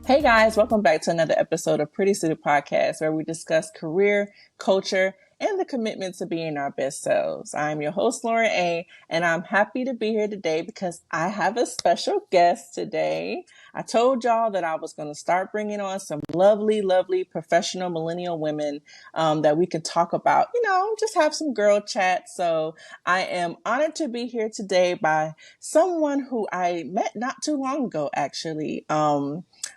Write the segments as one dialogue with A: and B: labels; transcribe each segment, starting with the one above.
A: Hey guys, welcome back to another episode of Pretty Suited Podcast, where we discuss career, culture, and the commitment to being our best selves. I'm your host, Lauren A., and I'm happy to be here today because I have a special guest today. I told y'all that I was going to start bringing on some lovely, lovely professional millennial women that we can talk about, just have some girl chat. So I am honored to be here today by someone who I met not too long ago, actually.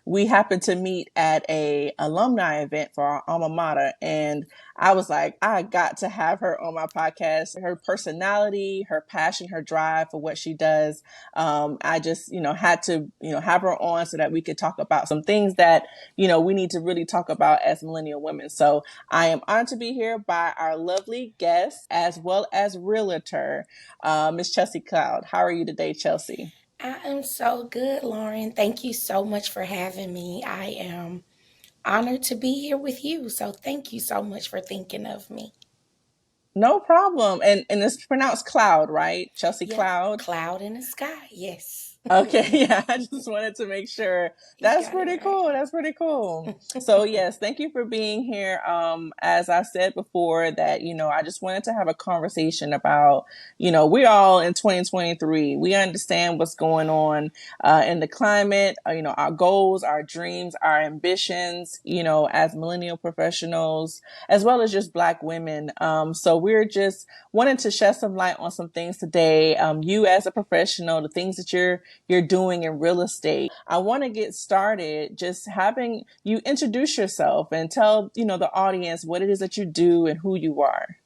A: We happened to meet at a alumni event for our alma mater, and I was like, I got to have her on my podcast. Her personality, her passion, her drive for what she does. I just, had to, have her on so that we could talk about some things that, we need to really talk about as millennial women. So I am honored to be here by our lovely guest as well as realtor, Miss Chelsea Cloude. How are you today, Chelsea?
B: I am so good, Lauren. Thank you so much for having me. I am honored to be here with you. So thank you so much for thinking of me.
A: No problem. And it's pronounced Cloud, right? Chelsea
B: Yep,
A: Cloud.
B: cloud in the sky. Yes.
A: Okay, yeah, I just wanted to make sure.
B: You
A: That's
B: got it
A: pretty
B: right.
A: cool. That's pretty cool. So yes, thank you for being here. As I said before that, I just wanted to have a conversation about, we're all in 2023. We understand what's going on in the climate, our goals, our dreams, our ambitions, as millennial professionals, as well as just Black women. So we're just wanting to shed some light on some things today. You as a professional, the things that you're doing in real estate. I want to get started just having you introduce yourself and tell, the audience what it is that you do and who you are.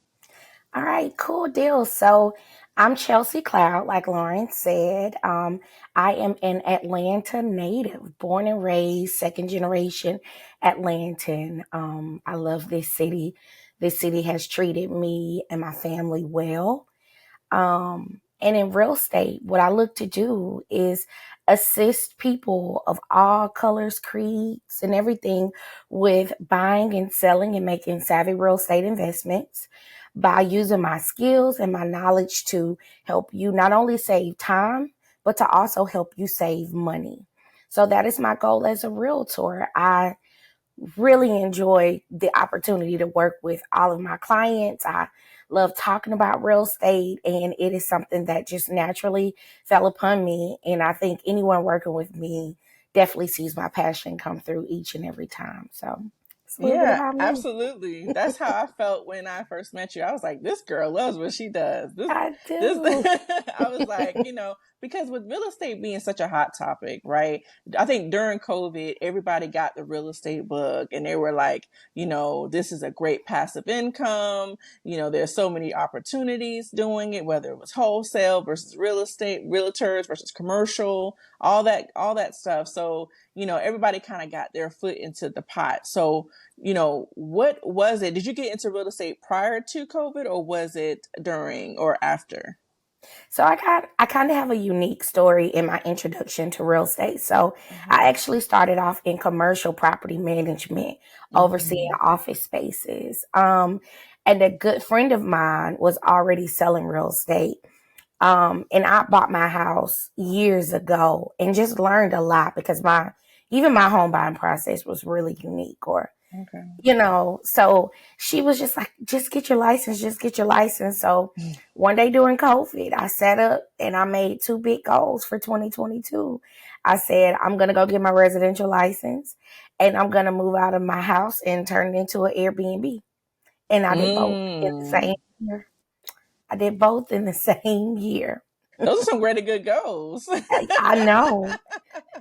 B: All right, cool deal. So I'm Chelsea Cloud, like Lauren said. I am an Atlanta native, born and raised, second generation Atlantan. I love this city. This city has treated me and my family well. And in real estate, what I look to do is assist people of all colors, creeds, and everything with buying and selling and making savvy real estate investments by using my skills and my knowledge to help you not only save time, but to also help you save money. So that is my goal as a realtor. I really enjoy the opportunity to work with all of my clients. I love talking about real estate, and it is something that just naturally fell upon me. And I think anyone working with me definitely sees my passion come through each and every time. So it's a little bit
A: Yeah,
B: about me.
A: absolutely. That's how I felt when I first met you. I was like, this girl loves what she does.
B: I
A: This,
B: do.
A: I was like, because with real estate being such a hot topic, right? I think during COVID, everybody got the real estate bug and they were like, this is a great passive income. There's so many opportunities doing it, whether it was wholesale versus real estate, realtors versus commercial, all that stuff. So, everybody kind of got their foot into the pot. So, what was it? Did you get into real estate prior to COVID or was it during or after?
B: So I kind of have a unique story in my introduction to real estate. So I
A: Mm-hmm.
B: actually started off in commercial property management, overseeing
A: Mm-hmm.
B: office spaces. And a good friend of mine was already selling real estate. And I bought my house years ago and just learned a lot because even my home buying process was really unique, or
A: Okay.
B: so she was just like, just get your license, just get your license. So one day during COVID, I sat up and I made two big goals for 2022. I said, I'm going to go get my residential license and I'm going to move out of my house and turn it into an Airbnb. And I did both in the same
A: Mm.
B: year. I did both in the same year.
A: Those are some really good goals.
B: I know.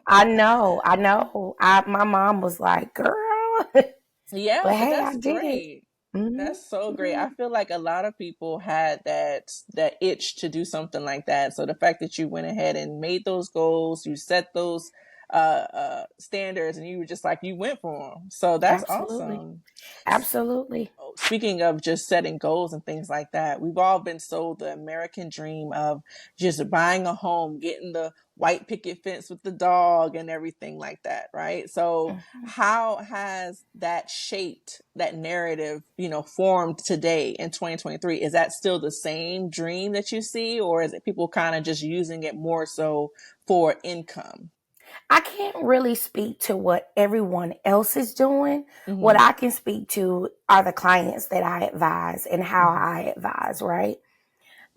B: My mom was like, girl, but
A: Yeah, but
B: hey, I
A: that's
B: did it.
A: great.
B: Mhm.
A: That's so great. I feel like a lot of people had that itch to do something like that. So the fact that you went ahead and made those goals, you set those standards, and you were just like you went for them. So that's
B: Absolutely.
A: awesome.
B: Absolutely.
A: Speaking of just setting goals and things like that, we've all been sold the American dream of just buying a home, getting the white picket fence with the dog and everything like that, right? So
B: Mhm.
A: how has that shaped that narrative, formed today in 2023? Is that still the same dream that you see, or is it people kind of just using it more so for income?
B: I can't really speak to what everyone else is doing. What
A: Mm-hmm.
B: I can speak to are the clients that I advise and how
A: Mm-hmm.
B: I advise, right?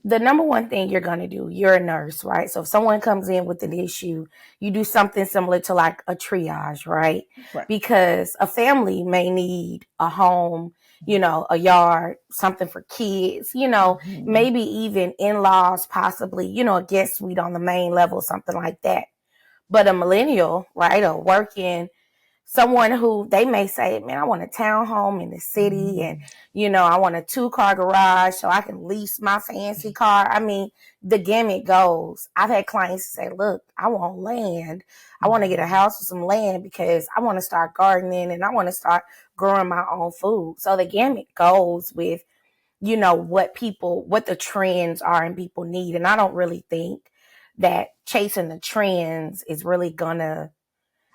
B: The number one thing you're going to do, you're a nurse, right? So if someone comes in with an issue, you do something similar to like a triage, right?
A: Right.
B: Because a family may need a home, a yard, something for kids,
A: Mm-hmm.
B: maybe even in-laws, possibly, a guest suite on the main level, something like that. But a millennial, right, or working, someone who they may say, man, I want a townhome in the city and, I want a 2-car garage so I can lease my fancy car. I mean, the gimmick goes. I've had clients say, look, I want land. I want to get a
A: Mm-hmm.
B: house with some land because I want to start gardening and I want to start growing my own food. So the gimmick goes with, what the trends are and people need. And I don't really think that chasing the trends is really gonna,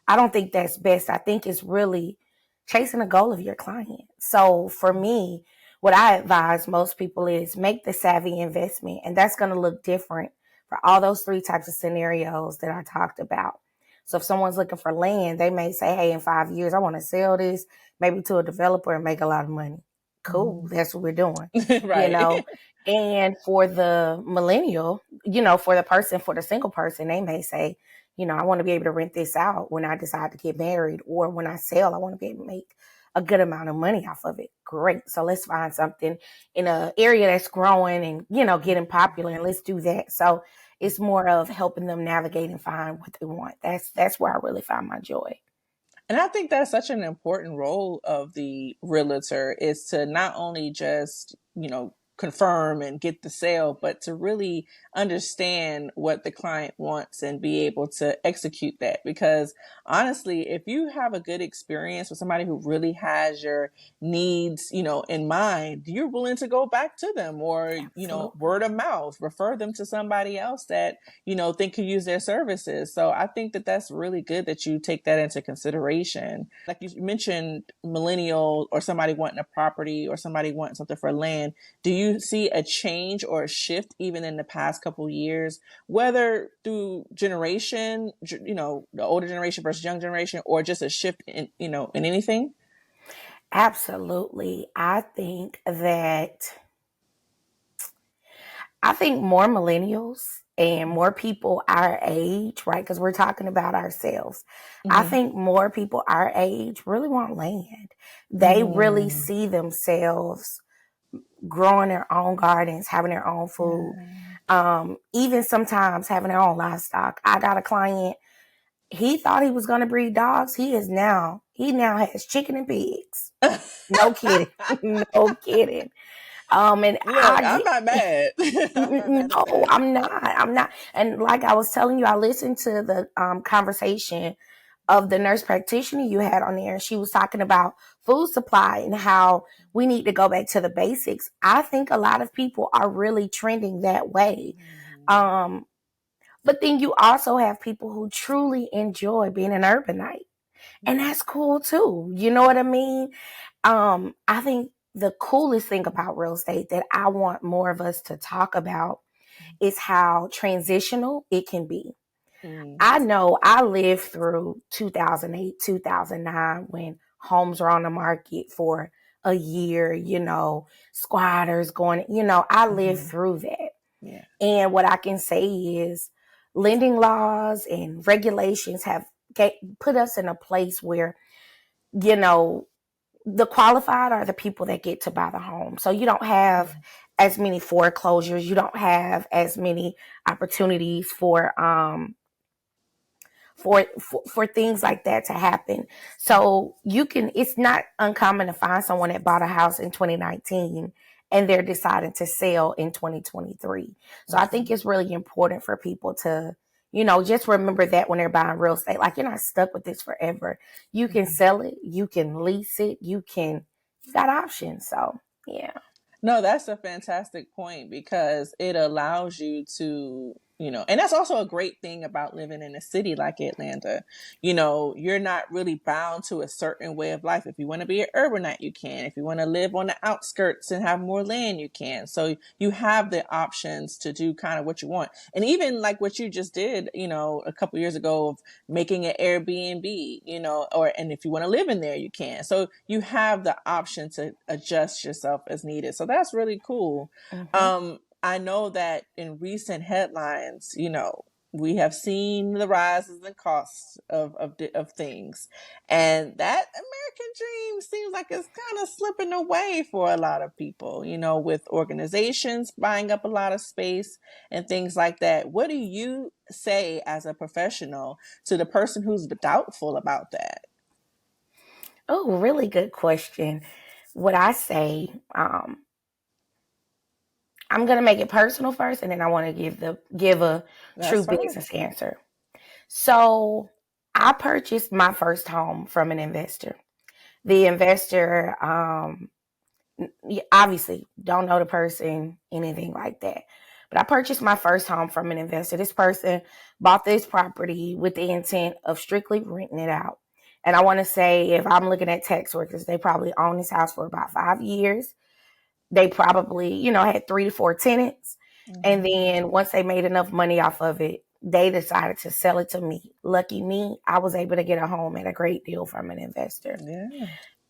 B: I don't think that's best. I think it's really chasing the goal of your client. So for me, what I advise most people is make the savvy investment, and that's going to look different for all those 3 types of scenarios that I talked about. So if someone's looking for land, they may say, hey, in 5 years, I want to sell this maybe to a developer and make a lot of money. Cool. That's what we're doing, you
A: Right.
B: know. And for the millennial, for the single person, they may say, I want to be able to rent this out when I decide to get married, or when I sell, I want to be able to make a good amount of money off of it. Great. So let's find something in an area that's growing and, getting popular, and let's do that. So it's more of helping them navigate and find what they want. That's where I really find my joy.
A: And I think that's such an important role of the realtor, is to not only just, confirm and get the sale, but to really understand what the client wants and be able to execute that. Because honestly, if you have a good experience with somebody who really has your needs, in mind, you're willing to go back to them, or,
B: Absolutely.
A: word of mouth, refer them to somebody else that, think could use their services. So I think that that's really good that you take that into consideration. Like you mentioned, millennial or somebody wanting a property or somebody wanting something for land. Do you see a change or a shift even in the past couple of years, whether through generation, the older generation versus young generation, or just a shift in anything?
B: Absolutely. I think more millennials and more people our age, right? Because we're talking about ourselves. I
A: Mm-hmm.
B: think more people our age really want land. They really
A: Mm-hmm.
B: see themselves growing their own gardens, having their own food,
A: Yeah.
B: even sometimes having their own livestock. I got a client, he thought he was going to breed dogs. He now has chicken and pigs. No kidding. No kidding. And
A: Look, I'm not mad. I'm not mad at
B: no,
A: that.
B: I'm not. I'm not. And like I was telling you, I listened to the conversation of the nurse practitioner you had on there. She was talking about food supply and how we need to go back to the basics. I think a lot of people are really trending that way.
A: Mm-hmm.
B: Um, but then you also have people who truly enjoy being an urbanite. And
A: Yeah.
B: that's cool too. You know what I mean? I think the coolest thing about real estate that I want more of us to talk about is how transitional it can be.
A: Mm-hmm.
B: I know I lived through 2008, 2009 when homes were on the market for a year, squatters going, I lived
A: Mm-hmm.
B: through that.
A: Yeah.
B: And what I can say is lending laws and regulations have put us in a place where, you know, the qualified are the people that get to buy the home. So you don't have as many foreclosures. You don't have as many opportunities for things like that to happen. So it's not uncommon to find someone that bought a house in 2019 and they're deciding to sell in 2023. So I think
A: Mm-hmm.
B: it's really important for people to, just remember that when they're buying real estate. Like, you're not stuck with this forever. You can
A: Mm-hmm.
B: sell it, you can lease it, you got options. So yeah.
A: No, that's a fantastic point, because it allows you to, And that's also a great thing about living in a city like Atlanta. You're not really bound to a certain way of life. If you want to be an urbanite, you can. If you want to live on the outskirts and have more land, you can. So you have the options to do kind of what you want. And even like what you just did, a couple years ago of making an Airbnb, and if you want to live in there, you can. So you have the option to adjust yourself as needed. So that's really cool.
B: Mm-hmm.
A: I know that in recent headlines, we have seen the rises in costs of things, and that American dream seems like it's kind of slipping away for a lot of people. With organizations buying up a lot of space and things like that. What do you say as a professional to the person who's doubtful about that?
B: Oh, really good question. What I say, I'm gonna make it personal first, and then I want to give a true
A: That's fine.
B: business answer. So, I purchased my first home from an investor. The investor, obviously, don't know the person, anything like that. But I purchased my first home from an investor. This person bought this property with the intent of strictly renting it out. And I want to say, if I'm looking at tax workers, they probably owned this house for about 5 years. They probably, had 3 to 4 tenants. And
A: Mm-hmm.
B: then once they made enough money off of it, they decided to sell it to me. Lucky me, I was able to get a home at a great deal from an investor.
A: Yeah.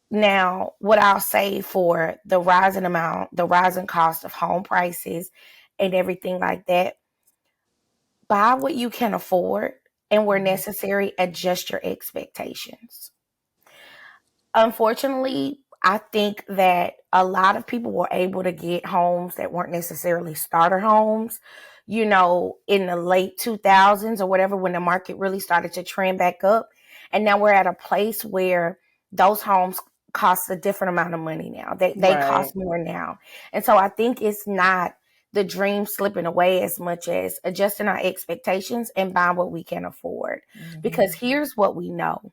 B: Now, what I'll say for the rising cost of home prices and everything like that, buy what you can afford, and where
A: Mm-hmm.
B: necessary, adjust your expectations. Unfortunately, I think that a lot of people were able to get homes that weren't necessarily starter homes, in the late 2000s or whatever, when the market really started to trend back up. And now we're at a place where those homes cost a different amount of money now. They
A: Right.
B: cost more now. And so I think it's not the dream slipping away as much as adjusting our expectations and buying what we can afford.
A: Mm-hmm.
B: Because here's what we know.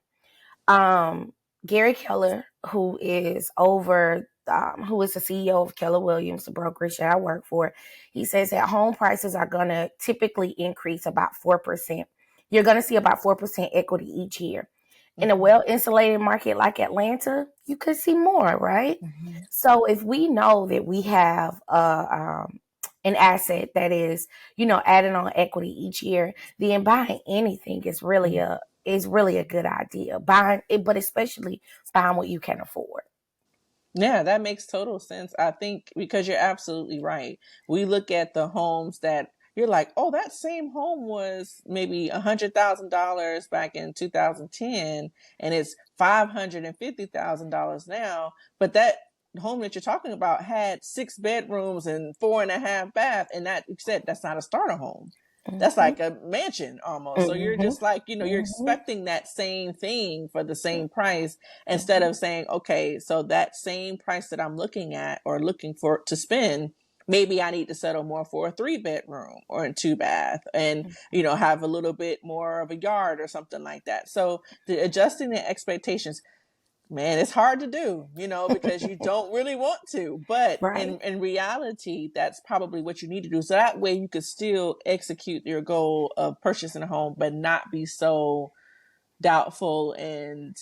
B: um, Gary Keller, who is the CEO of Keller Williams, the brokerage that I work for, he says that home prices are going to typically increase about 4%. You're going to see about 4% equity each year. In a
A: Mm-hmm.
B: well insulated market like Atlanta, you could see more, right?
A: Mm-hmm.
B: So if we know that we have an asset that is, adding on equity each year, then buying anything is really a good idea. Buying it, but especially buying what you can afford.
A: Yeah, that makes total sense. I think because you're absolutely right. We look at the homes that you're like, oh, that same home was maybe $100,000 back in 2010, and it's $550,000 now. But that home that you're talking about had 6 bedrooms and 4.5 bath, and that you said that's not a starter home. That's
B: Mm-hmm.
A: like a mansion almost. So you're
B: Mm-hmm.
A: just like, you're
B: Mm-hmm.
A: expecting that same thing for the same price instead
B: Mm-hmm.
A: of saying, okay, so that same price that I'm looking at or looking for to spend, maybe I need to settle more for a 3 bedroom or a 2 bath and, have a little bit more of a yard or something like that. So adjusting the expectations, man, it's hard to do, because you don't really want to. But
B: Right.
A: in reality, that's probably what you need to do. So that way you could still execute your goal of purchasing a home, but not be so doubtful and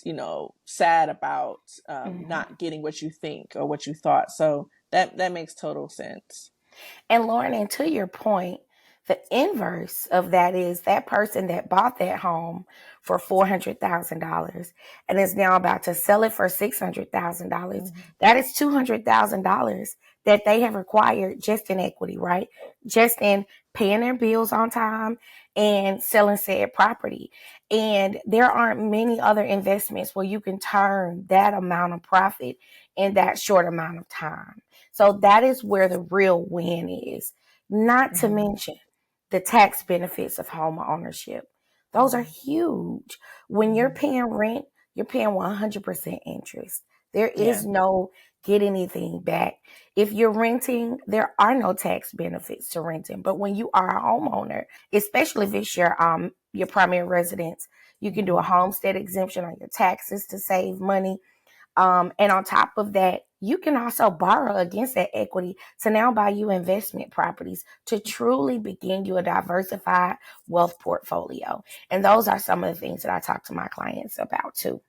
A: sad about
B: Mm-hmm.
A: not getting what you think or what you thought. So that makes total sense.
B: And Lauren, and to your point, the inverse of that is that person that bought that home for $400,000 and is now about to sell it for $600,000.
A: Mm-hmm.
B: That is $200,000 that they have required just in equity, right? Just in paying their bills on time and selling said property. And there aren't many other investments where you can turn that amount of profit in that short amount of time. So that is where the real win is. Not to
A: Mm-hmm.
B: mention the tax benefits of home ownership. Those are huge. When you're
A: Mm-hmm.
B: paying rent, you're paying 100% interest. There
A: Yeah.
B: is no get anything back. If you're renting, there are no tax benefits to renting. But when you are a homeowner, especially if it's your primary residence, you can do
A: Mm-hmm.
B: a homestead exemption on your taxes to save money. And on top of that, you can also borrow against that equity to now buy you investment properties to truly begin you a diversified wealth portfolio. And those are some of the things that I talk to my clients about too.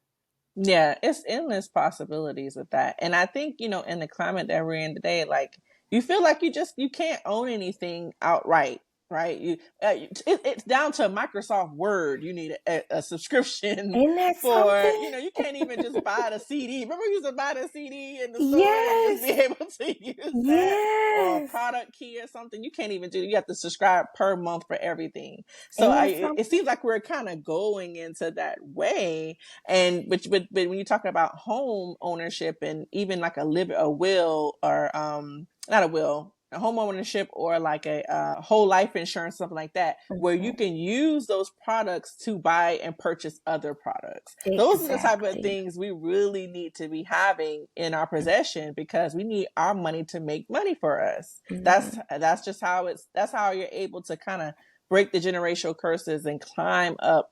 A: Yeah, it's endless possibilities with that. And I think, in the climate that we're in today, like you feel like you can't own anything outright, right? It's down to Microsoft Word. You need a subscription
B: Isn't that
A: for,
B: something?
A: you can't even just buy the CD. Remember you used to buy the CD in the store and just be
B: Yes.
A: able to use that, or a
B: Yes.
A: product key or something. You can't even do You have to subscribe per month for everything. So
B: Ain't that
A: it
B: something?
A: seems like we're kind of going into that way. And but when you're talking about home ownership and even like a will, or not a will, a home ownership, or like a whole life insurance, something like that, where you
B: Mhm.
A: can use those products to buy and purchase other products. Those are the type of
B: Exactly.
A: things we really need to be having in our possession, because we need our money to make money for us.
B: Mhm.
A: That's just that's how you're able to kind of break the generational curses and climb up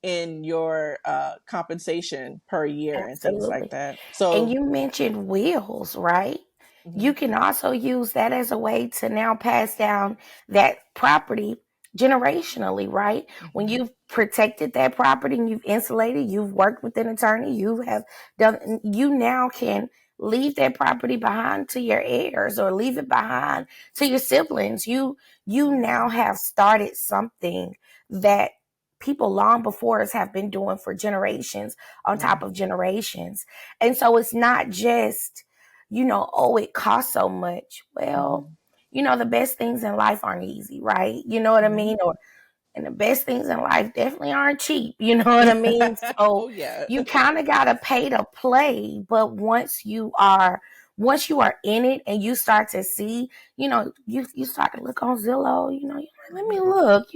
A: in your compensation per year and things like
B: Absolutely.
A: that.
B: And
A: So,
B: you mentioned wills, right? You
A: mhm,
B: can also use that as a way to now pass down that property generationally, right? When
A: mhm,
B: you've protected that property and you've insulated, you've worked with an attorney, you have done, you now can leave that property behind to your heirs or leave it behind to your siblings. You now
A: mhm,
B: have started something that people long before us have been doing for generations on top of
A: mhm,
B: generations. And so it's not just, oh, it costs so much. Well,
A: mhm,
B: the best things in life aren't easy, right? You know what I
A: mhm.
B: mean? And the best things in life definitely aren't cheap. You know what I mean? So
A: Oh yeah.
B: you kind of got to pay to play. But once you are in it and you start to see, you start to look on Zillow, you're like, let me look,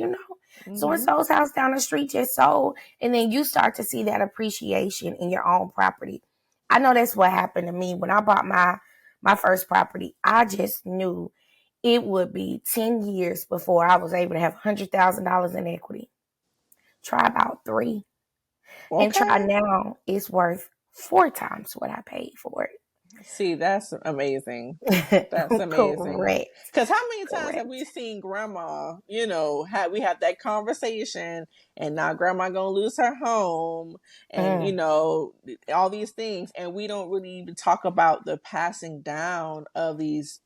B: so and
A: Mhm,
B: so's house down the street just sold. And then you start to see that appreciation in your own property. I know that's what happened to me when I bought my first property. I just knew it would be 10 years before I was able to have $100,000 in equity. Try about 3. And try
A: okay.
B: now, it's worth 4 times what I paid for
A: See, that's amazing.
B: it.
A: That's amazing.
B: Correct.
A: Because how many times have we
B: Correct.
A: seen grandma, we have that conversation, and now grandma gonna lose her home, and
B: Mm,
A: all these things, and we don't really even talk about the passing down of these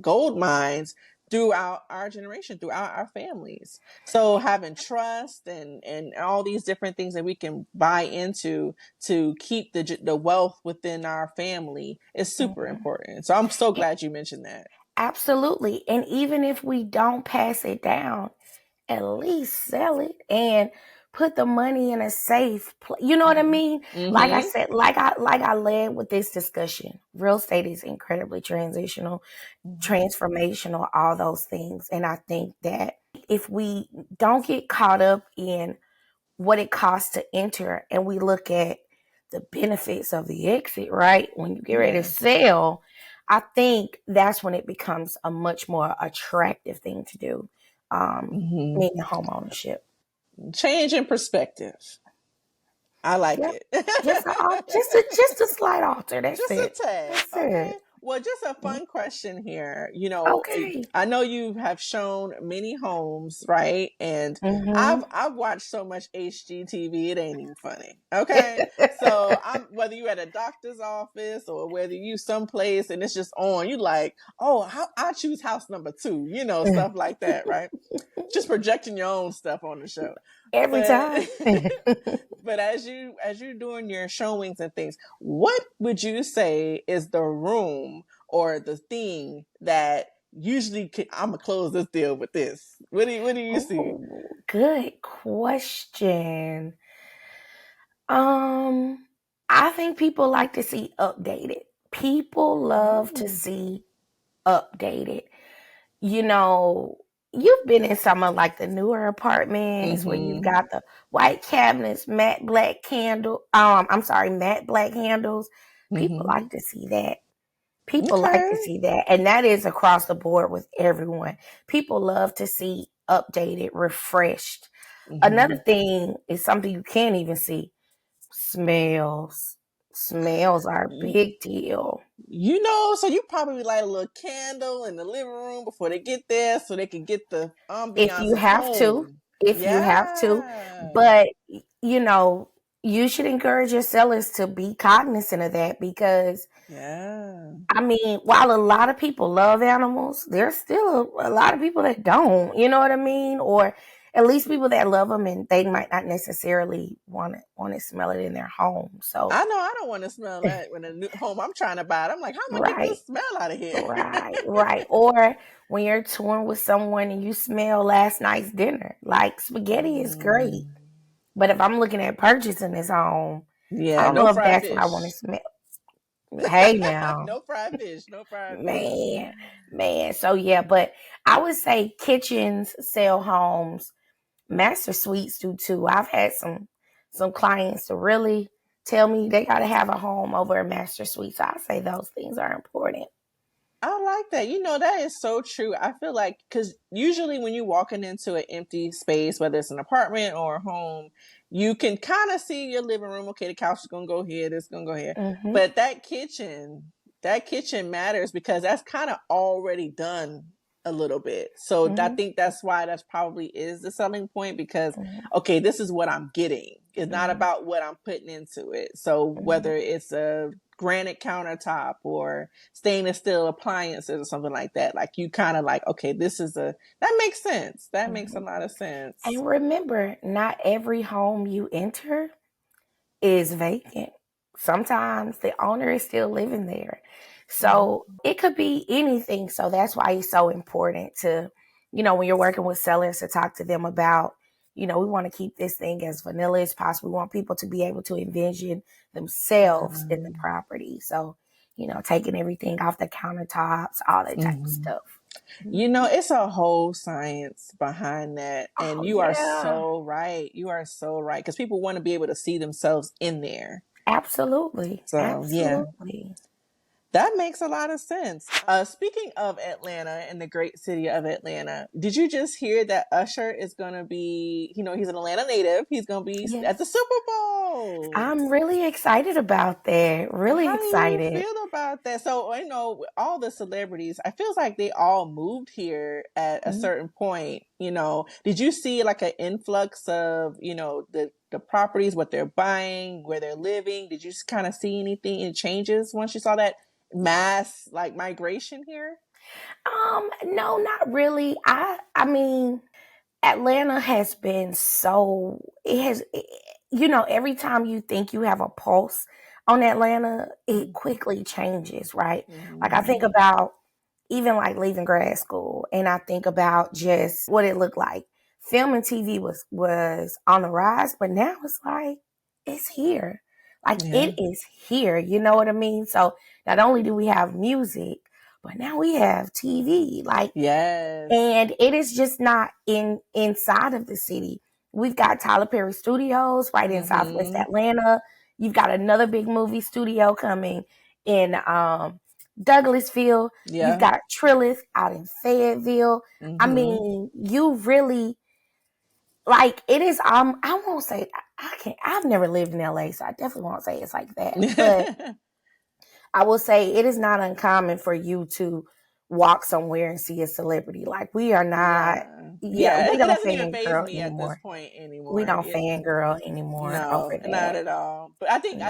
A: gold mines throughout our generation, throughout our families. So having trust and all these different things that we can buy into to keep the wealth within our family is super
B: mhm.
A: important. So I'm so glad you mentioned that.
B: Absolutely. And even if we don't pass it down, at least sell it and put the money in a safe place. You know what I
A: Mm-hmm.
B: mean? Like I
A: Mm-hmm.
B: said, like I led with this discussion. Real estate is incredibly transitional,
A: Mm-hmm.
B: transformational, all those things. And I think that if we don't get caught up in what it costs to enter and we look at the benefits of the exit, right? When you get ready to
A: Yes.
B: sell, I think that's when it becomes a much more attractive thing to do,
A: Mm-hmm.
B: meaning home ownership.
A: Change in perspective. I like
B: Yep.
A: it.
B: Just a slight alter. That's
A: Just a
B: it.
A: tad.
B: That's
A: Okay.
B: it.
A: Well, just a fun question here.
B: Okay.
A: I know you have shown many homes, right? And
B: Mm-hmm.
A: I've watched so much HGTV, it ain't even funny. Okay. So I'm whether you at a doctor's office or whether you someplace and it's just on, you like, oh, I choose house number 2, stuff like that, right? Just projecting your own stuff on the show.
B: Every
A: But
B: time.
A: but as you're doing your showings and things, what would you say is the room or the thing that usually I'm gonna close this deal with this? What do you see?
B: Oh, good question. Um, I think people like to see updated. People love to
A: Oh.
B: see updated. You know, you've been in some of like the newer apartments where you've
A: Mm-hmm.
B: got the white cabinets, matte black handles. People
A: Mm-hmm.
B: like to see that. People like to
A: Okay.
B: see that. And that is across the board with everyone. People love to see updated, refreshed. Another
A: Mm-hmm.
B: thing is something you can't even see: smells. Smells are a big deal.
A: So you probably light a little candle in the living room before they get there so they can get the
B: If
A: ambiance
B: you
A: of
B: have to,
A: home.
B: if you have to,
A: Yeah.
B: but you know, you should encourage your sellers to be cognizant of that because
A: Yeah.
B: I mean, while a lot of people love animals, there's still a lot of people that don't. You know what I mean? Or at least people that love them and they might not necessarily want to smell it in their home. So,
A: I know I don't want to smell that when a new home I'm trying to buy it. I'm like, how am I get
B: right,
A: this smell out of here?
B: right. Or when you're touring with someone and you smell last night's dinner, like spaghetti is great.
A: Mm.
B: But if I'm looking at purchasing this home, I
A: Yeah,
B: don't
A: no
B: know if
A: fried
B: that's what I want to
A: fish.
B: smell. Hey now.
A: No fried fish. No fried fish.
B: Man. So yeah, but I would say kitchens sell homes. Master suites do too. I've had some clients to really tell me they got to have a home over a master suite. So I say those things are important.
A: I like that. That is so true. I feel like because usually when you're walking into an empty space, whether it's an apartment or a home, you can kind of see your living room. Okay, the couch is gonna go here. This is gonna go here.
B: Mm-hmm.
A: But that kitchen matters because that's kind of already done a little bit. So I
B: Mm-hmm.
A: think that's why that's probably is the selling point because
B: Mm-hmm.
A: okay, this is what I'm getting. It's not
B: Mm-hmm.
A: about what I'm putting into it. So
B: Mm-hmm.
A: whether it's a granite countertop or stainless steel appliances or something like that, like you kind of like, okay, that makes sense. That makes
B: Mm-hmm.
A: a lot of sense.
B: And remember, not every home you enter is vacant. Sometimes the owner is still living there. So it could be anything. So that's why it's so important to, when you're working with sellers to talk to them about, we want to keep this thing as vanilla as possible. We want people to be able to envision themselves in the property. So, taking everything off the countertops, all that type of
A: Mm-hmm.
B: stuff. Mhm.
A: It's a whole science behind that. And
B: Oh,
A: you are
B: yeah.
A: so right. You are so right. Because people want to be able to see themselves in there.
B: Absolutely.
A: So, yeah,
B: Absolutely.
A: that makes a lot of sense. Speaking of Atlanta and the great city of Atlanta, did you just hear that Usher is going to be, he's an Atlanta native. He's going to be at the
B: Yes.
A: Super Bowl.
B: I'm really excited about that. Really
A: How do you
B: excited.
A: feel about that? So, all the celebrities, I feels like they all moved here at a
B: Mhm.
A: certain point. Did you see like an influx of, the properties, what they're buying, where they're living? Did you just kind of see anything in changes once you saw that mass like migration here?
B: No, not really. I mean, Atlanta has been so it has every time you think you have a pulse on Atlanta, it quickly changes, right? Like I think
A: Mm-hmm.
B: about even like leaving grad school and I think about just what it looked like. Film and TV was on the rise, but now it's like it's here. Like
A: Yeah.
B: it is here, you know what I mean? So not only do we have music, but now we have TV. Like
A: Yes.
B: and it is just not inside of the city. We've got Tyler Perry Studios right in Southwest
A: Mm-hmm.
B: Atlanta. You've got another big movie studio coming in Douglasville. You've
A: Yeah.
B: got Trillis out in Fayetteville. I
A: Mm-hmm.
B: mean, you really like it is. I won't say I can't. I've never lived in LA, so I definitely won't say it's like that. But I will say it is not uncommon for you to walk somewhere and see a celebrity. Like we are not,
A: Yeah.
B: yeah,
A: Yeah.
B: we
A: It
B: don't
A: doesn't even faze
B: fangirl
A: me at this
B: anymore.
A: point
B: We
A: anymore.
B: don't fangirl anymore over
A: No, not
B: that.
A: at all. But
B: Mm-mm.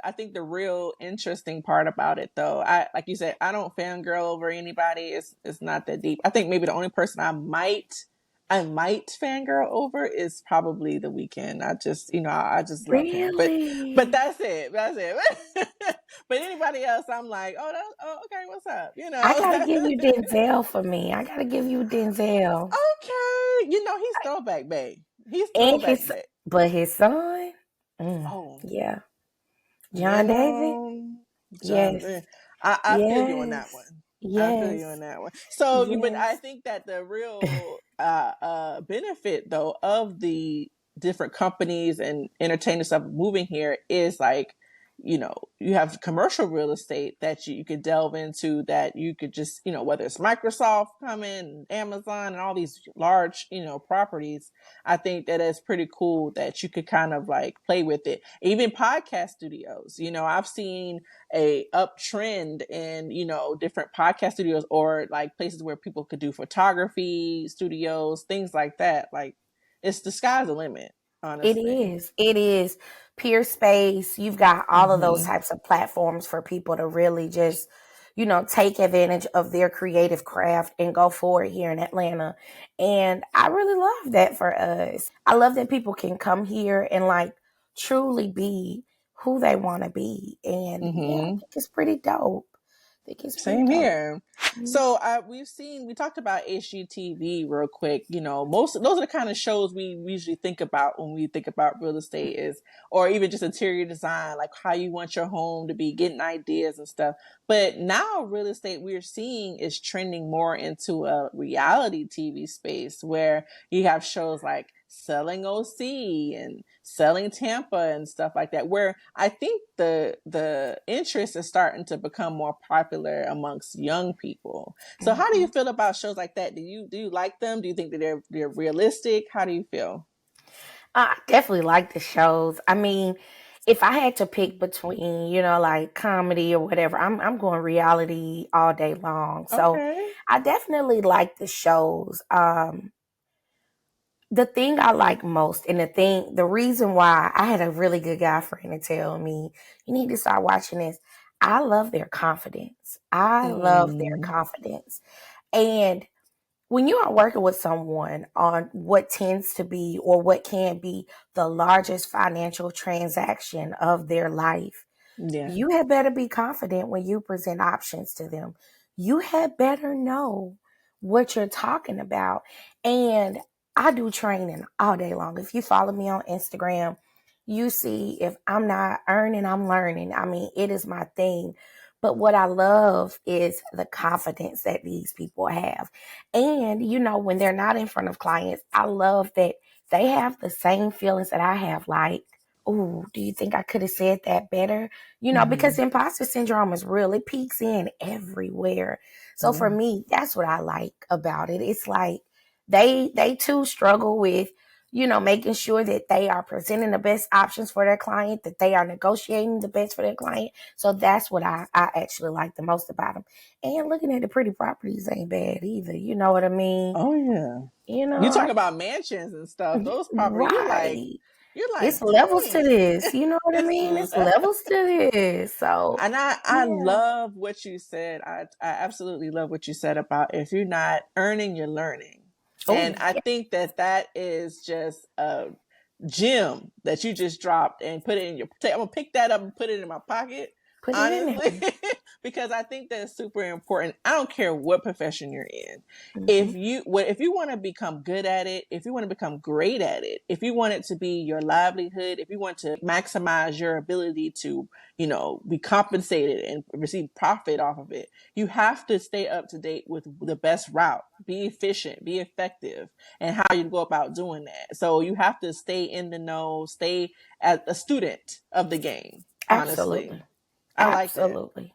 A: I think the real interesting part about it though, I like you said, I don't fangirl over anybody. It's not that deep. I think maybe the only person I might fangirl over is probably The Weeknd. I just love him. But
B: Really?
A: that's it. That's it. But anybody else, I'm like, okay, what's up?
B: I gotta give you Denzel for me. I gotta give you Denzel
A: Okay. He's throwback Bay. He's
B: and
A: throwback Bay.
B: but his son.
A: Oh,
B: Yeah,
A: you
B: John David.
A: know, John.
B: Yes,
A: I feel you on that
B: yes,
A: one. I feel you on
B: yes,
A: that one. So but I
B: yes.
A: think that the real benefit though of the different companies and entertainment stuff moving here is like you have commercial real estate that you could delve into, that you could just, whether it's Microsoft coming, Amazon, and all these large, properties. I think that it's pretty cool that you could kind of like play with it. Even podcast studios, I've seen a uptrend in, different podcast studios, or like places where people could do photography studios, things like that. Like, it's the sky's the limit,
B: It
A: honestly.
B: is. It is. Peer space. You've got all of those
A: Mm-hmm.
B: types of platforms for people to really just, take advantage of their creative craft and go forward here in Atlanta. And I really love that for us. I love that people can come here and like truly be who they want to be. And yeah, I
A: Mm-hmm.
B: think it's pretty dope. I think it's pretty
A: Same
B: dope.
A: here.
B: Mhm.
A: So we talked about HGTV real quick. Those are the kind of shows we usually think about when we think about real estate, or even just interior design, like how you want your home to be, getting ideas and stuff. But now real estate we're seeing is trending more into a reality TV space, where you have shows like Selling OC and Selling Tampa and stuff like that, where I think the interest is starting to become more popular amongst young people. So how do you
B: Mhm.
A: feel about shows like that? Do you like them? Do you think that they're realistic? How do you feel?
B: I definitely like the shows. I mean, if I had to pick between, like comedy or whatever, I'm going reality all day long. So
A: Okay.
B: I definitely like the shows. The thing I like most, and the reason why I had a really good guy friend to tell me, you need to start watching this. I love their confidence. I love their
A: Mm,
B: confidence. And when you are working with someone on what tends to be or what can be the largest financial transaction of their life,
A: yeah.
B: you had better be confident when you present options to them. You had better know what you're talking about. And I do training all day long. If you follow me on Instagram, you see if I'm not earning, I'm learning. I mean, it is my thing. But what I love is the confidence that these people have. And, when they're not in front of clients, I love that they have the same feelings that I have. Like, oh, do you think I could have said that better? Because
A: Hmm.
B: imposter syndrome is real. It peeks in everywhere. So for
A: Yeah.
B: me, that's what I like about it. It's like they too struggle with, making sure that they are presenting the best options for their client, that they are negotiating the best for their client. So that's what I actually like the most about them. And looking at the pretty properties ain't bad either. You know what I mean?
A: Oh yeah.
B: You
A: You
B: know,
A: talk about mansions and stuff. Those properties,
B: right.
A: you're
B: It's
A: like,
B: levels to
A: dang.
B: this. You know what I mean? It's levels to this. So,
A: And I
B: yeah,
A: love what you said. I absolutely love what you said about, if you're not earning, you're learning.
B: oh,
A: And I
B: yeah,
A: think that is just a gem that you just dropped, and put it in your. I'm gonna pick that up and put it in my pocket,
B: put it in
A: honestly,
B: there.
A: because I think that's super important. I don't care what profession you're in.
B: Hmm.
A: If you want to become good at it, if you want to become great at it, if you want it to be your livelihood, if you want to maximize your ability to, be compensated and receive profit off of it, you have to stay up to date with the best route, be efficient, be effective, and how you go about doing that. So you have to stay in the know, stay as a student of the game, honestly.
B: Absolutely.
A: I like that.
B: Absolutely.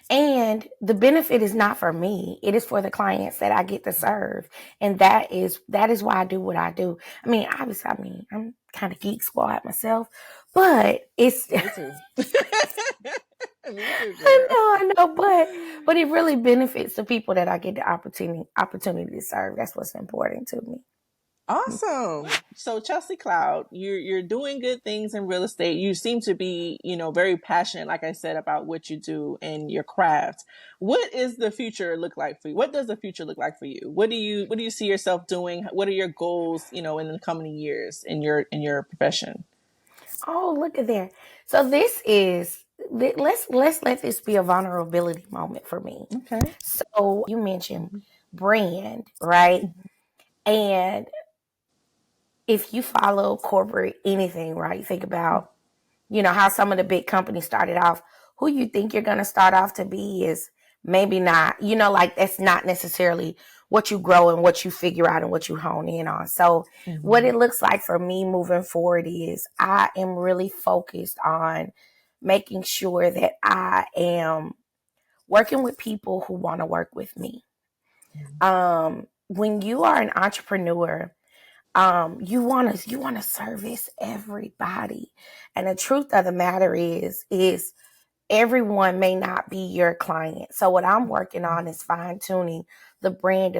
B: And the benefit is not for me. It is for the clients that I get to serve. And that is why I do what I do. I mean, obviously, I'm kind of geek squad myself, but it's
A: Me too. Me too,
B: I
A: girl.
B: know, I know, but it really benefits the people that I get the opportunity to serve. That's what's important to me.
A: Awesome. So Chelsea Cloud, you're doing good things in real estate. You seem to be, very passionate, like I said, about what you do and your craft. What is the future look like for you? What does the future look like for you? What do you see yourself doing? What are your goals, in the coming years in your profession?
B: Oh, look at there. So this is let's let this be a vulnerability moment for me.
A: Okay.
B: So you mentioned brand, right? And if you follow corporate anything, right? Think about, how some of the big companies started off. Who you think you're going to start off to be is maybe not, like that's not necessarily what you grow and what you figure out and what you hone in on. So what
A: Mm-hmm.
B: it looks like for me moving forward is I am really focused on making sure that I am working with people who want to work with me. When you are an entrepreneur, you want to service everybody, and the truth of the matter is everyone may not be your client. So what I'm working on is fine tuning the brand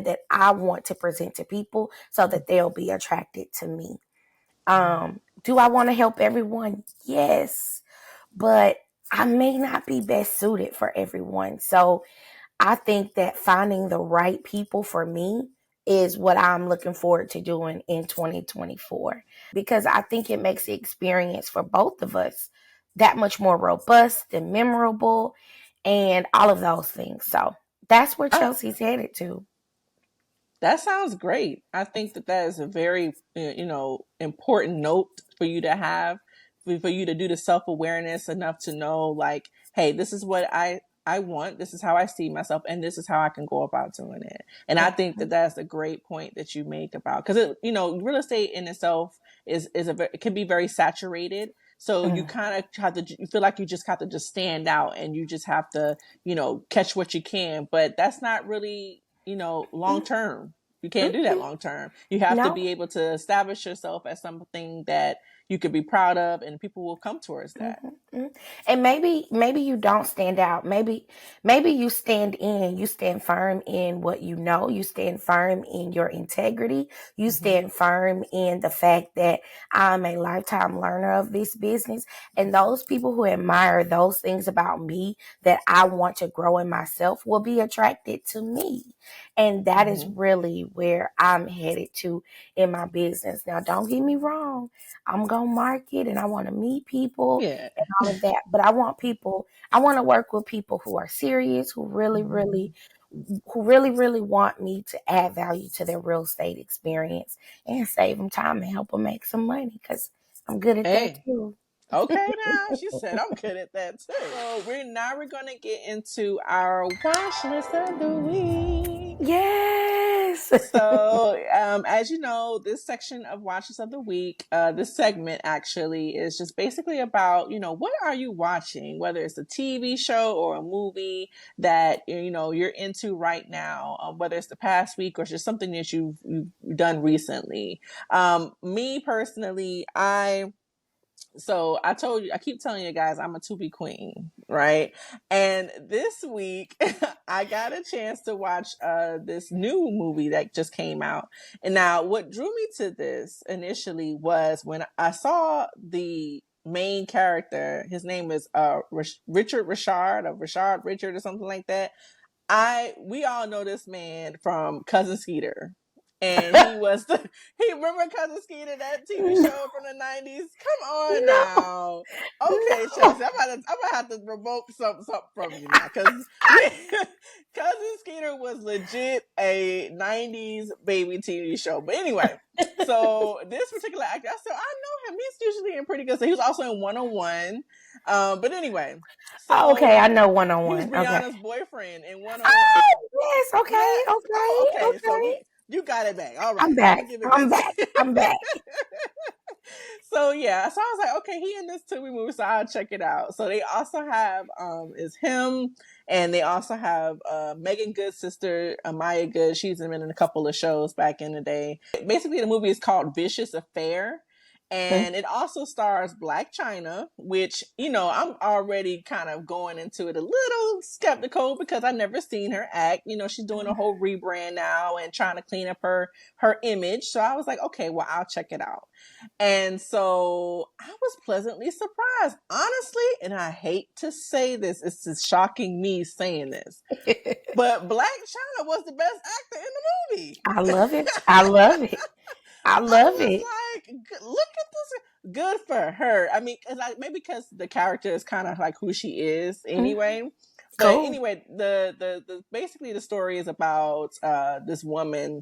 B: that I want to present to people so that they'll be attracted to me. Do I want to help everyone? Yes, but I may not be best suited for everyone. So I think that finding the right people for me is what I'm looking forward to doing in 2024, because I think it makes the experience for both of us that much more robust and memorable and all of those things. So that's where
A: I,
B: Chelsea's headed to.
A: That sounds great. I think that that is a very, important note for you to have, for you to do the self-awareness enough to know, like, hey, this is what I want. This is how I see myself, and this is how I can go about doing it. And I think that that's a great point that you make about, because real estate in itself it can be very saturated. So you
B: Mm,
A: kind of have to, you feel like you just have to just stand out, and you just have to, catch what you can. But that's not really, long
B: mm,
A: term. You can't do that
B: mm-mm.
A: long term. You have to
B: No.
A: be able to establish yourself as something that you could be proud of, and people will come towards that.
B: Mm-hmm. And maybe you don't stand out. Maybe you stand firm in what you know. You stand firm in your integrity. You
A: Mm-hmm.
B: stand firm in the fact that I'm a lifetime learner of this business. And those people who admire those things about me that I want to grow in myself will be attracted to me. And that is
A: Mm-hmm.
B: really where I'm headed to in my business. Now, don't get me wrong. I'm going to market and I want to meet people
A: Yeah.
B: and all of that. But I want to work with people who are serious, who really, really want me to add value to their real estate experience and save them time and help them make some money, because I'm good at that
A: Hey.
B: too.
A: Okay, now she said I'm good at that too. So we're going to get into our watch list of the week.
B: Yes.
A: So, as you know, this section of Watches of the Week, this segment actually is just basically about, what are you watching, whether it's a TV show or a movie that, you're into right now, whether it's the past week or just something that you've done recently. Me personally, I keep telling you guys, I'm a to be queen, right? And this week, I got a chance to watch this new movie that just came out. And now, what drew me to this initially was when I saw the main character. His name is Richard Richard, or Richard Richard, or something like that. We all know this man from Cousin Skeeter. And he remember Cousin Skeeter, that TV
B: No,
A: show from the 90s? Come on
B: no,
A: now. Okay,
B: no.
A: Chelsea, I'm gonna have to revoke something from you now, because Cousin Skeeter was legit a 90s baby TV show. But anyway, so this particular actor, I know him. He's usually in pretty good. So he was also in 101. But anyway,
B: Oh, okay,
A: so
B: I know one on
A: he was
B: one. Okay.
A: Brianna's boyfriend in 101.
B: Oh, yes.
A: Yeah.
B: Okay.
A: Oh,
B: Okay.
A: okay. So
B: Okay.
A: you got it back. All
B: I'm
A: right. I'm
B: back.
A: gonna give it
B: I'm
A: back to
B: back.
A: you.
B: I'm back.
A: So yeah. So I was like, okay, he in this Tubi movie, so I'll check it out. So they also have is him, and they also have Megan Good's sister, Maya Good. She's been in a couple of shows back in the day. Basically, the movie is called Vicious Affair. And it also stars Black China, which, I'm already kind of going into it a little skeptical because I've never seen her act. She's doing a whole rebrand now and trying to clean up her image. So I was like, okay, well, I'll check it out. And so I was pleasantly surprised, honestly. And I hate to say this, it's just shocking me saying this, but Black China was the best actor in the movie.
B: I love it. I love it. I
A: I
B: love
A: was
B: it.
A: like, look at this. Good for her. I mean, maybe because the character is kind of like who she is
B: Mhm.
A: anyway. But
B: Cool.
A: anyway, the basically the story is about this woman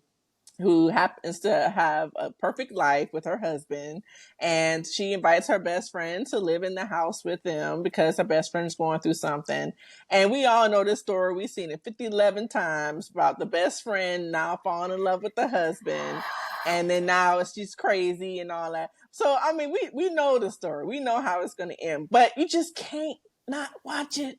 A: who happens to have a perfect life with her husband, and she invites her best friend to live in the house with them because her best friend's going through something. And we all know this story. We've seen it 11 times about the best friend now falling in love with the husband, and then now she's crazy and all that. So I mean, we know the story. We know how it's going to end, but you just can't not watch it.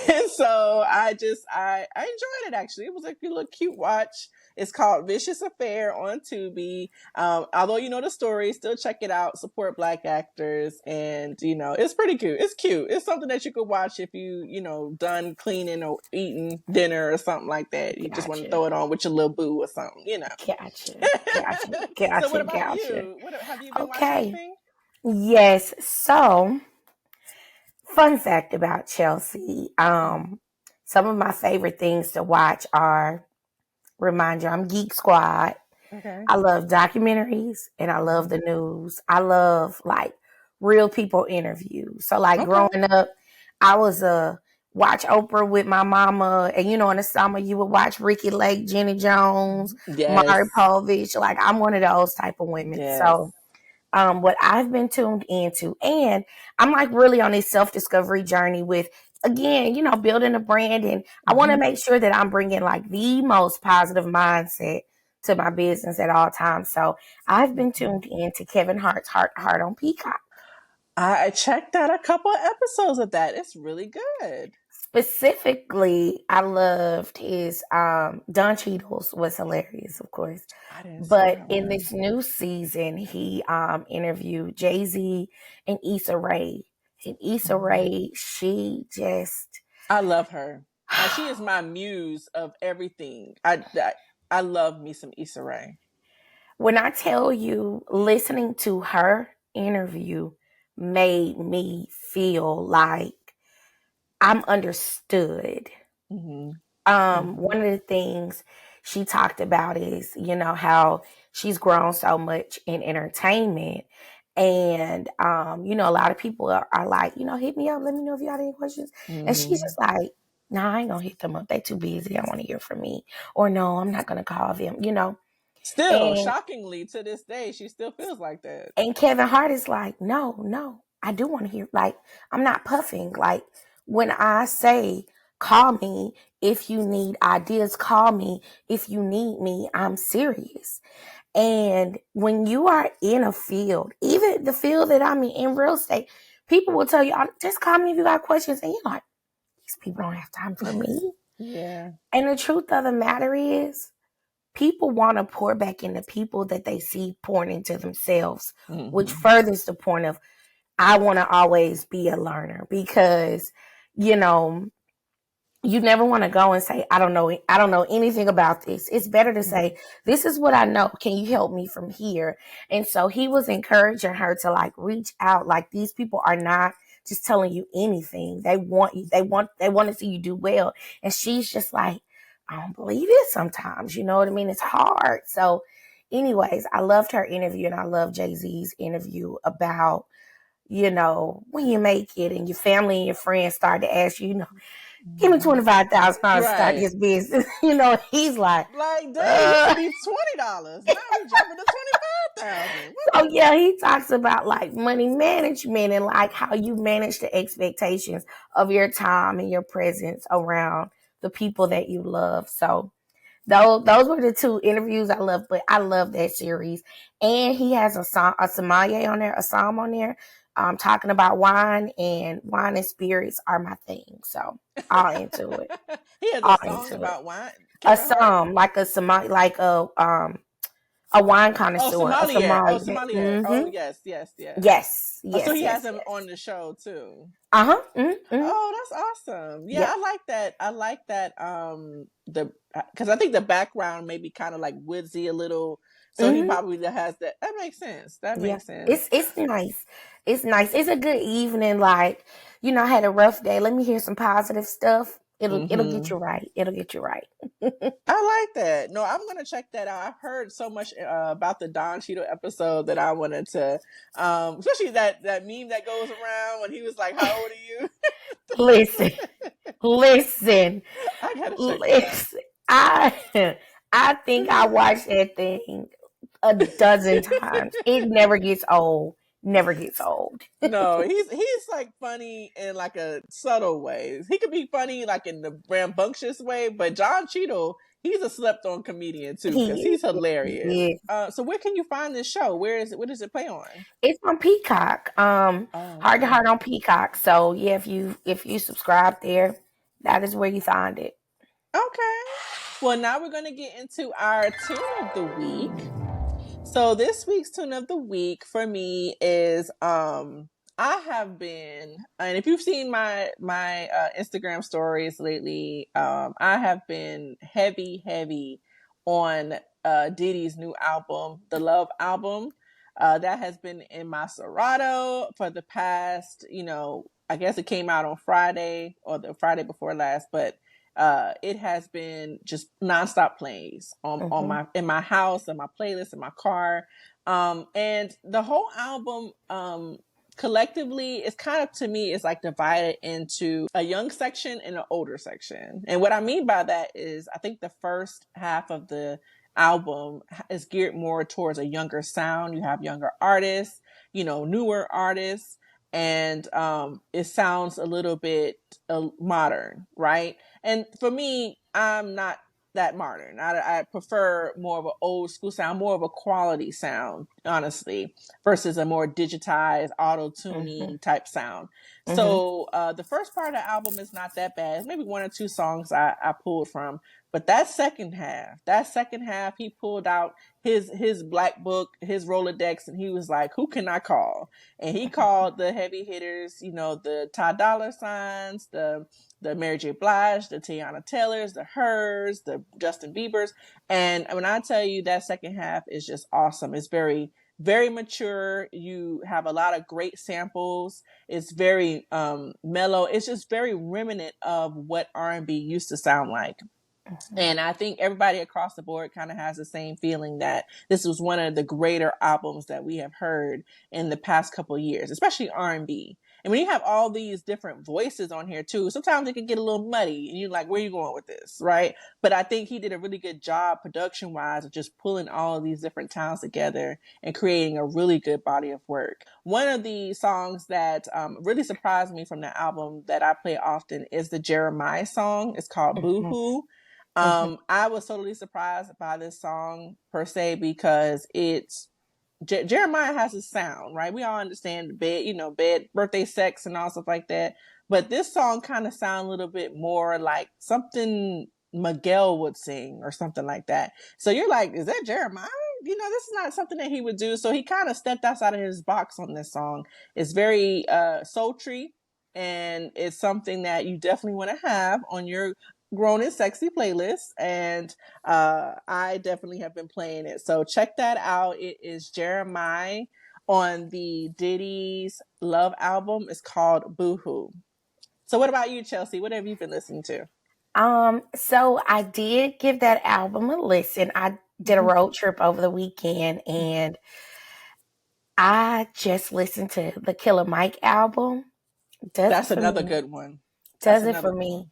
A: And so I enjoyed it actually. It was a little cute watch. It's called Vicious Affair on Tubi. Although you know the story, still check it out. Support Black actors, and it's pretty cute. It's cute. It's something that you could watch if you done cleaning or eating dinner or something like that. You just want to
B: Gotcha.
A: throw it on with your little boo or something.
B: Gotcha. Gotcha.
A: So what
B: Gotcha.
A: about
B: Gotcha.
A: you? What have you been watching
B: Okay.
A: anything?
B: Yes. So, fun fact about Chelsea. Some of my favorite things to watch are, reminder, I'm Geek Squad.
A: Okay.
B: I love documentaries and I love the news. I love like real people interviews. So like
A: Okay.
B: growing up, I was watch Oprah with my mama, and in the summer you would watch Ricky Lake, Jenny Jones, Maury
A: Yes.
B: Povich. Like I'm one of those type of women.
A: Yes.
B: So what I've been tuned into, and I'm like really on this self-discovery journey with, again, building a brand, and I want to
A: Mm-hmm.
B: make sure that I'm bringing like the most positive mindset to my business at all times. So I've been tuned into Kevin Hart's Heart on Peacock.
A: I checked out a couple of episodes of that. It's really good.
B: Specifically, I loved his Don Cheadle's was hilarious, of course.
A: I didn't see
B: But
A: that
B: in
A: one.
B: this new season, he interviewed Jay-Z and Issa Rae. And Issa
A: Mhm.
B: Rae, she just
A: I love her. She is my muse of everything. I love me some Issa Rae.
B: when I tell you, listening to her interview made me feel like I'm understood.
A: Mm-hmm.
B: One
A: Mm-hmm.
B: of the things she talked about is, how she's grown so much in entertainment. And, a lot of people are like, hit me up. Let me know if you have any questions. And she's
A: Mm-hmm.
B: just like, no, I ain't going to hit them up. They too busy. They don't want to hear from me. Or no, I'm not going to call them.
A: Still,
B: And
A: shockingly, to this day, she still feels like that.
B: And Kevin Hart is like, no, I do want to hear. Like, I'm not puffing. Like, when I say, call me if you need ideas, call me if you need me, I'm serious. And when you are in a field, even the field that I'm in real estate, people will tell you, just call me if you got questions. And you're like, these people don't have time for me.
A: Yeah.
B: And the truth of the matter is, people want to pour back into people that they see pouring into themselves, which
A: Mm-hmm.
B: furthers the point of I want to always be a learner, because, you know, you never want to go and say, I don't know anything about this. It's better to say, this is what I know. Can you help me from here? And so he was encouraging her to like reach out. Like, these people are not just telling you anything. They want you, they want to see you do well. And she's just like, I don't believe it sometimes. You know what I mean? It's hard. So anyways, I loved her interview, and I love Jay-Z's interview about, when you make it and your family and your friends start to ask you, give me
A: Mm-hmm.
B: $25,000 to start
A: Right.
B: this business. He's like,
A: Like, dang, it used to
B: uh.
A: be $20. Now we jumping to 25,000.
B: So yeah, he talks about like money management and like how you manage the expectations of your time and your presence around the people that you love. So those were the two interviews I love, but I love that series. And he has a sommelier on there, a psalm on there, talking about wine and spirits are my thing. So all into it,
A: He has a
B: all
A: song
B: into it.
A: about wine.
B: A
A: Kevin Hart.
B: psalm, like a wine
A: Oh,
B: connoisseur, a
A: sommelier. Oh,
B: sommelier.
A: sommelier. Oh,
B: Mm-hmm.
A: yes, yes, yes.
B: Yes,
A: Oh, so
B: yes,
A: he has
B: yes,
A: him on
B: yes.
A: the show too.
B: Uh-huh. Mm-hmm.
A: Oh, that's awesome. Yeah,
B: Yep.
A: I like that. I like that. The because I think the background may be kind of like woodsy a little, so he
B: Mm-hmm.
A: probably has that. That makes sense. That
B: Yeah.
A: makes sense.
B: It's nice. It's nice. It's a good evening. Like, I had a rough day. Let me hear some positive stuff. It'll get
A: Mm-hmm.
B: you right. It'll get you right.
A: I like that. No, I'm gonna check that out. I've heard so much about the Don Cheadle episode that I wanted to, especially that meme that goes around when he was like, "How old are you?"
B: Listen, listen,
A: I gotta check that out.
B: listen. I think I watched that thing a dozen times. It never gets old. never gets old.
A: No, he's like funny in like a subtle way. He could be funny like in the rambunctious way, but John Cheadle, he's a slept on comedian too because
B: He
A: he's hilarious.
B: is.
A: So where can you find this show? Where is it? What does it play on?
B: It's on Peacock.
A: Oh,
B: Heart to
A: okay.
B: Heart on Peacock. So yeah, if you subscribe there, that is where you find it.
A: Okay. Well, now we're going to get into our tune of the week. So this week's tune of the week for me is I have been, and if you've seen my Instagram stories lately, I have been heavy on Diddy's new album, the Love album. That has been in my Serato for the past, I guess it came out on Friday or the Friday before last, but it has been just nonstop plays on
B: Mm-hmm.
A: my in my house, in my playlist, in my car, and the whole album collectively is kind of, to me, is like divided into a young section and an older section. And what I mean by that is I think the first half of the album is geared more towards a younger sound. You have younger artists, newer artists, and it sounds a little bit modern, right? And for me, I'm not that modern. I prefer more of an old school sound, more of a quality sound, honestly, versus a more digitized, auto
B: Mm-hmm.
A: tuning type sound.
B: Mm-hmm.
A: So the first part of the album is not that bad. It's maybe one or two songs I pulled from. But that second half, he pulled out his black book, his Rolodex, and he was like, "Who can I call?" And he called the heavy hitters, the Ty Dolla Signs, the Mary J. Blige, the Tiana Taylors, the Hers, the Justin Biebers. And when I tell you that second half is just awesome, it's very, very mature. You have a lot of great samples. It's very mellow. It's just very remnant of what R&B used to sound like. And I think everybody across the board kind of has the same feeling that this was one of the greater albums that we have heard in the past couple of years, especially R&B. And when you have all these different voices on here too, sometimes it can get a little muddy and you're like, where are you going with this? Right. But I think he did a really good job production wise of just pulling all of these different talents together and creating a really good body of work. One of the songs that really surprised me from the album that I play often is the Jeremiah song. It's called Boo
B: Mm-hmm.
A: Hoo.
B: Mm-hmm.
A: I was totally surprised by this song per se because it's Jeremiah has a sound, right? We all understand the bed, birthday sex and all stuff like that. But this song kind of sounds a little bit more like something Miguel would sing or something like that. So you're like, is that Jeremiah? This is not something that he would do. So he kind of stepped outside of his box on this song. It's very sultry, and it's something that you definitely want to have on your grown and sexy playlist. And I definitely have been playing it. So check that out. It is Jeremiah on the Diddy's Love album. It's called Boohoo. So what about you, Chelsea? What have you been listening to?
B: So I did give that album a listen. I did a
A: Mm-hmm.
B: road trip over the weekend and I just listened to the Killer Mike album. Does it
A: That's
B: for
A: another
B: me.
A: good one. That's
B: Does it for
A: another good
B: me.
A: one.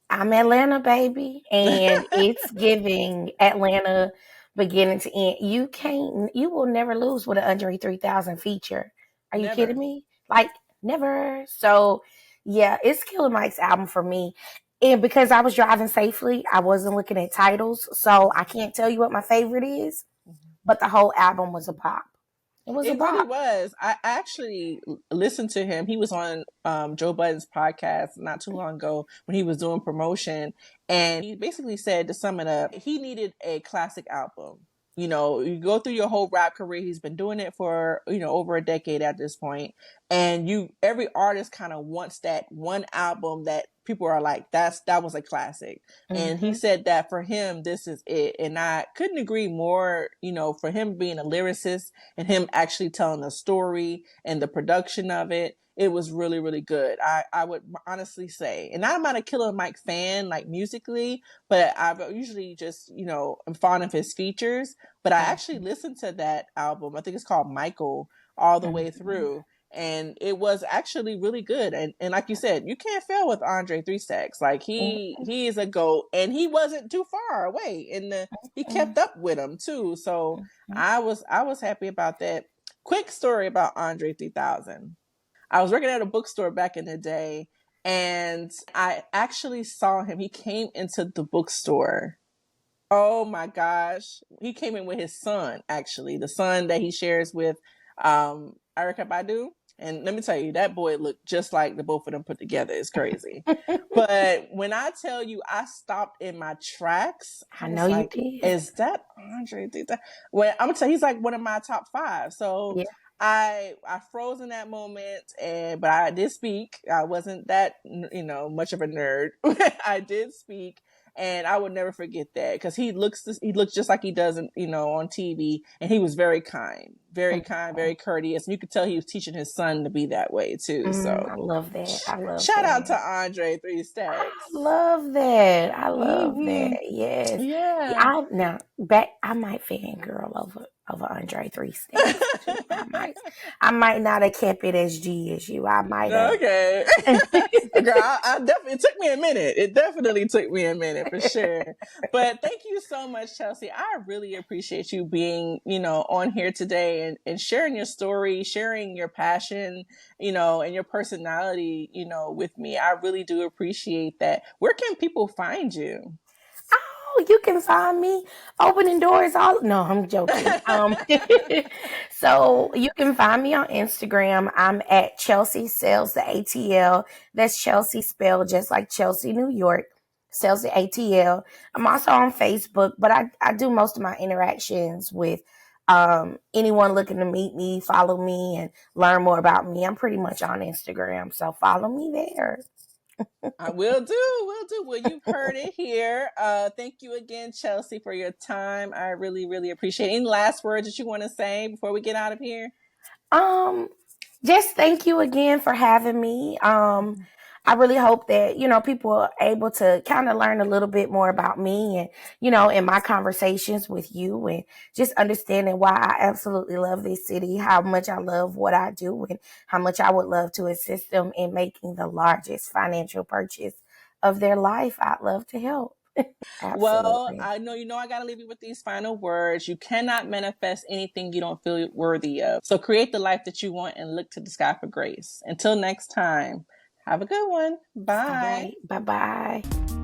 B: I'm Atlanta, baby, and it's giving Atlanta beginning to end. You will never lose with an Andre 3000 feature. Are you kidding
A: Never.
B: me? Like, never. So, yeah, it's Killer Mike's album for me. And because I was driving safely, I wasn't looking at titles, so I can't tell you what my favorite is, but the whole album was a bop. It was a
A: It really
B: bop.
A: was. I actually listened to him. He was on Joe Budden's podcast not too long ago when he was doing promotion. And he basically said, to sum it up, he needed a classic album. You go through your whole rap career. He's been doing it for, over a decade at this point. And every artist kind of wants that one album that people are like, that was a classic. And he
B: Mm-hmm.
A: said that for him, this is it. And I couldn't agree more, for him being a lyricist and him actually telling a story and the production of it. It was really, really good. I would honestly say, and I'm not a Killer Mike fan, like musically, but I've usually just, I'm fond of his features. But I actually listened to that album. I think it's called Michael all the way
B: Mm-hmm.
A: through. And it was actually really good. And like you said, you can't fail with Andre Three Stacks. Like he is a GOAT, and he wasn't too far away. And he
B: Mm-hmm.
A: kept up with him too. So I was happy about that. Quick story about Andre 3000. I was working at a bookstore back in the day, and I actually saw him. He came into the bookstore. Oh my gosh. He came in with his son, actually, the son that he shares with Erykah Badu. And let me tell you, that boy looked just like the both of them put together. It's crazy. But when I tell you, I stopped in my tracks. I
B: I know
A: was
B: you
A: like,
B: did.
A: is that Andre? Well, I'm gonna tell you, he's like one of my top five. So
B: Yeah.
A: I froze in that moment, but I did speak. I wasn't that much of a nerd. I did speak, and I would never forget that because he looks just like he does on TV, and he was very kind, very courteous, and you could tell he was teaching his son to be that way too. So
B: I love that. I love
A: shout out to
B: that.
A: Andre Three
B: I
A: Stacks.
B: love that. I love
A: Mm-hmm.
B: that. Yes. Yeah,
A: Yeah.
B: now back. I might fangirl over Andre Three Stacks too. I might not have kept it as G as you. I might have.
A: Okay. Girl, I definitely, it took me a minute. It definitely took me a minute for sure. But thank you so much, Chelsea. I really appreciate you being, on here today and sharing your story, sharing your passion, and your personality, with me. I really do appreciate that. Where can people find you?
B: Oh, you can find me opening doors all. No, I'm joking. So you can find me on Instagram. I'm at Chelsea Sells the ATL. That's Chelsea spelled just like Chelsea, New York. Sells the ATL. I'm also on Facebook, but I do most of my interactions with anyone looking to meet me, follow me, and learn more about me. I'm pretty much on Instagram, so follow me there.
A: I will do. Well, you've heard it here. Thank you again, Chelsea, for your time. I really, really appreciate it. Any last words that you want to say before we get out of here?
B: Um, just thank you again for having me. I really hope that, people are able to kind of learn a little bit more about me and, in my conversations with you and just understanding why I absolutely love this city, how much I love what I do and how much I would love to assist them in making the largest financial purchase of their life. I'd love to help.
A: Well,
B: Absolutely.
A: I got to leave you with these final words. You cannot manifest anything you don't feel worthy of. So create the life that you want and look to the sky for grace. Until next time, have a good one.
B: All
A: Bye.
B: right. Bye-bye.